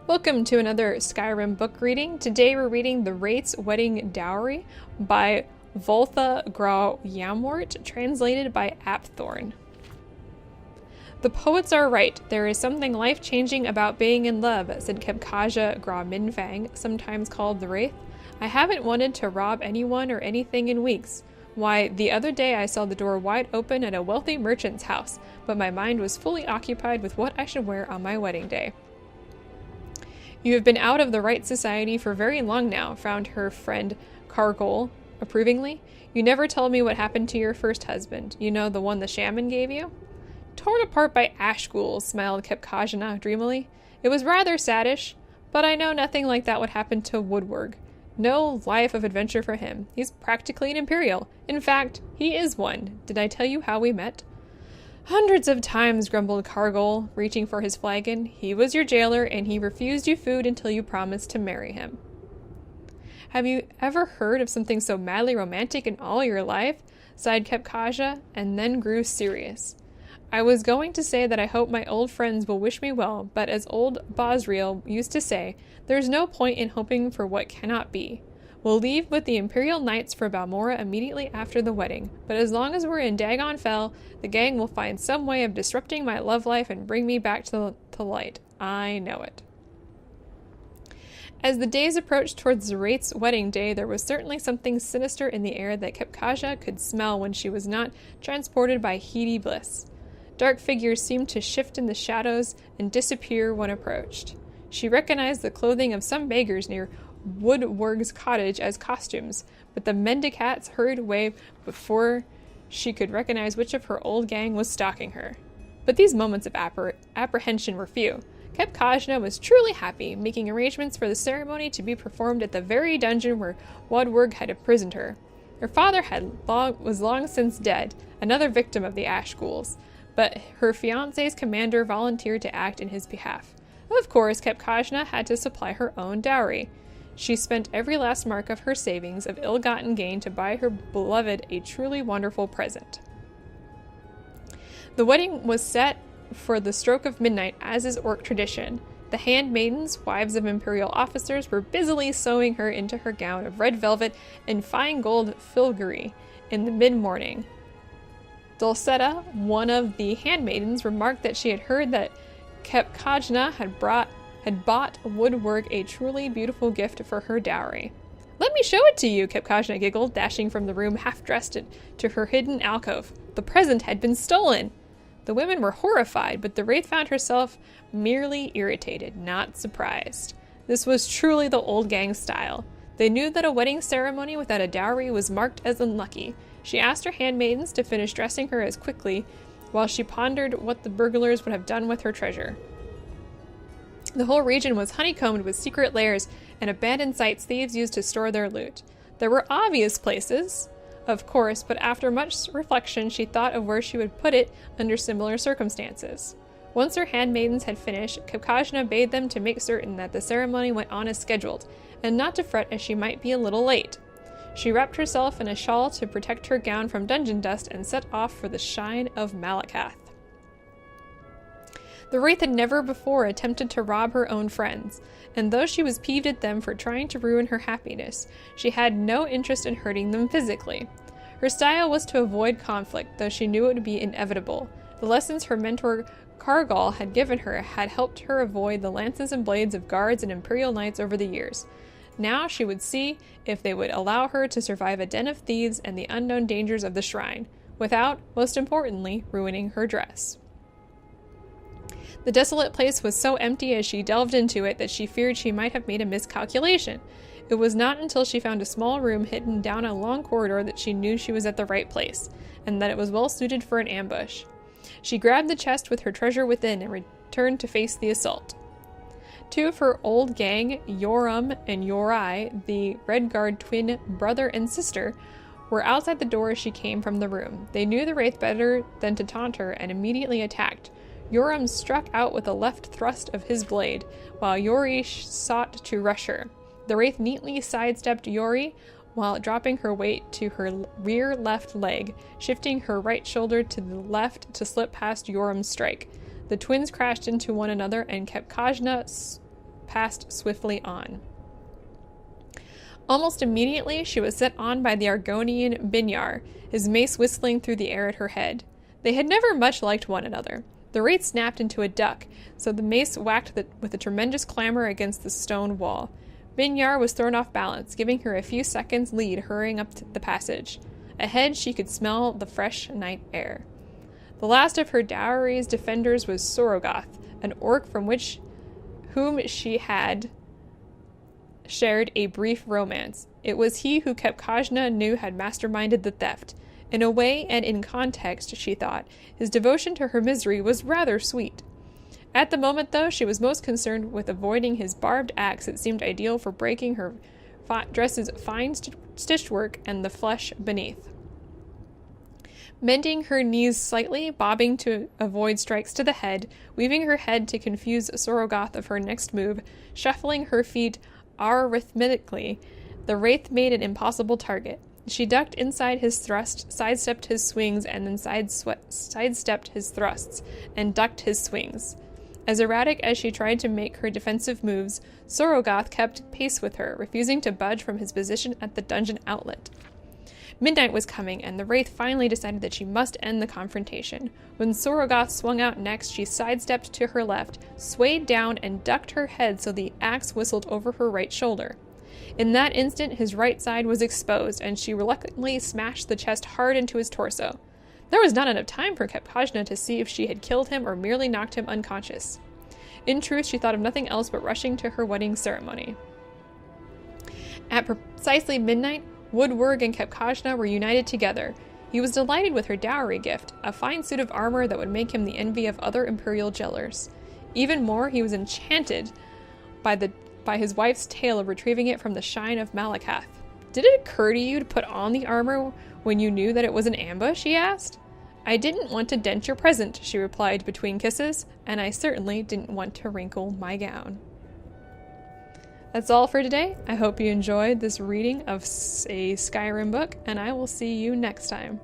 Welcome to another Skyrim book reading. Today we're reading The Wraith's Wedding Dowry by Voltha Grau Yamwort, translated by Apthorn. The poets are right. There is something life-changing about being in love, said Kebkaja Grau Minfang, sometimes called the Wraith. I haven't wanted to rob anyone or anything in weeks. Why, the other day I saw the door wide open at a wealthy merchant's house, but my mind was fully occupied with what I should wear on my wedding day. You have been out of the right society for very long now, frowned her friend Cargol approvingly. You never told me what happened to your first husband. You know, the one the shaman gave you? Torn apart by ash ghouls, smiled Kebkajana dreamily. It was rather saddish, but I know nothing like that would happen to Woodward. No life of adventure for him. He's practically an imperial. In fact, he is one. Did I tell you how we met? Hundreds of times, grumbled Cargol, reaching for his flagon. He was your jailer, and he refused you food until you promised to marry him. Have you ever heard of something so madly romantic in all your life? Sighed Kebkaja, and then grew serious. I was going to say that I hope my old friends will wish me well, but as old Bosriel used to say, there's no point in hoping for what cannot be. We'll leave with the Imperial Knights for Balmora immediately after the wedding, but as long as we're in Dagon Fell, the gang will find some way of disrupting my love life and bring me back to light. I know it. As the days approached towards the Wraith's wedding day, there was certainly something sinister in the air that Kebkaja could smell when she was not transported by heady bliss. Dark figures seemed to shift in the shadows and disappear when approached. She recognized the clothing of some beggars near Woodward's cottage as costumes, but the mendicants hurried away before she could recognize which of her old gang was stalking her. But these moments of apprehension were few. Kebkajna was truly happy, making arrangements for the ceremony to be performed at the very dungeon where Woodward had imprisoned her. Her father was long since dead, another victim of the ash ghouls, but her fiancé's commander volunteered to act in his behalf. Of course, Kebkajna had to supply her own dowry. She spent every last mark of her savings of ill-gotten gain to buy her beloved a truly wonderful present. The wedding was set for the stroke of midnight, as is Orc tradition. The handmaidens, wives of imperial officers, were busily sewing her into her gown of red velvet and fine gold filigree in the mid-morning. Dulceta, one of the handmaidens, remarked that she had heard that Kebkajna had bought Woodward a truly beautiful gift for her dowry. Let me show it to you, Kebkajna giggled, dashing from the room half-dressed to her hidden alcove. The present had been stolen. The women were horrified, but the Wraith found herself merely irritated, not surprised. This was truly the old gang style. They knew that a wedding ceremony without a dowry was marked as unlucky. She asked her handmaidens to finish dressing her as quickly, while she pondered what the burglars would have done with her treasure. The whole region was honeycombed with secret lairs and abandoned sites thieves used to store their loot. There were obvious places, of course, but after much reflection she thought of where she would put it under similar circumstances. Once her handmaidens had finished, Kebkajna bade them to make certain that the ceremony went on as scheduled, and not to fret as she might be a little late. She wrapped herself in a shawl to protect her gown from dungeon dust and set off for the Shrine of Malakath. The Wraith had never before attempted to rob her own friends, and though she was peeved at them for trying to ruin her happiness, she had no interest in hurting them physically. Her style was to avoid conflict, though she knew it would be inevitable. The lessons her mentor Cargol had given her had helped her avoid the lances and blades of guards and imperial knights over the years. Now she would see if they would allow her to survive a den of thieves and the unknown dangers of the shrine, without, most importantly, ruining her dress. The desolate place was so empty as she delved into it that she feared she might have made a miscalculation. It was not until she found a small room hidden down a long corridor that she knew she was at the right place, and that it was well suited for an ambush. She grabbed the chest with her treasure within and returned to face the assault. Two of her old gang, Yoram and Yorai, the Red Guard twin brother and sister, were outside the door as she came from the room. They knew the Wraith better than to taunt her and immediately attacked. Yoram struck out with a left thrust of his blade, while Yori sought to rush her. The Wraith neatly sidestepped Yori, while dropping her weight to her rear left leg, shifting her right shoulder to the left to slip past Yoram's strike. The twins crashed into one another, and Kebkajna passed swiftly on. Almost immediately, she was set on by the Argonian Binyar, his mace whistling through the air at her head. They had never much liked one another. The wraith snapped into a duck, so the mace whacked with a tremendous clamor against the stone wall. Binyar was thrown off balance, giving her a few seconds' lead hurrying up the passage. Ahead, she could smell the fresh night air. The last of her Dowry's defenders was Sorogoth, an orc whom she had shared a brief romance. It was he who Kepkajna knew had masterminded the theft. In a way and in context, she thought, his devotion to her misery was rather sweet. At the moment, though, she was most concerned with avoiding his barbed axe that seemed ideal for breaking her dress's fine stitched work and the flesh beneath. Bending her knees slightly, bobbing to avoid strikes to the head, weaving her head to confuse Sorogoth of her next move, shuffling her feet arithmetically, the wraith made an impossible target. She ducked inside his thrust, sidestepped his swings, and then sidestepped his thrusts, and ducked his swings. As erratic as she tried to make her defensive moves, Sorogoth kept pace with her, refusing to budge from his position at the dungeon outlet. Midnight was coming, and the wraith finally decided that she must end the confrontation. When Sorogoth swung out next, she sidestepped to her left, swayed down, and ducked her head so the axe whistled over her right shoulder. In that instant, his right side was exposed, and she reluctantly smashed the chest hard into his torso. There was not enough time for Kepkajna to see if she had killed him or merely knocked him unconscious. In truth, she thought of nothing else but rushing to her wedding ceremony. At precisely midnight, Woodward and Kepkajna were united together. He was delighted with her dowry gift, a fine suit of armor that would make him the envy of other imperial jailers. Even more, he was enchanted by his wife's tale of retrieving it from the Shrine of Malakath. "Did it occur to you to put on the armor when you knew that it was an ambush?" he asked. "I didn't want to dent your present," she replied between kisses, "and I certainly didn't want to wrinkle my gown." That's all for today. I hope you enjoyed this reading of a Skyrim book, and I will see you next time.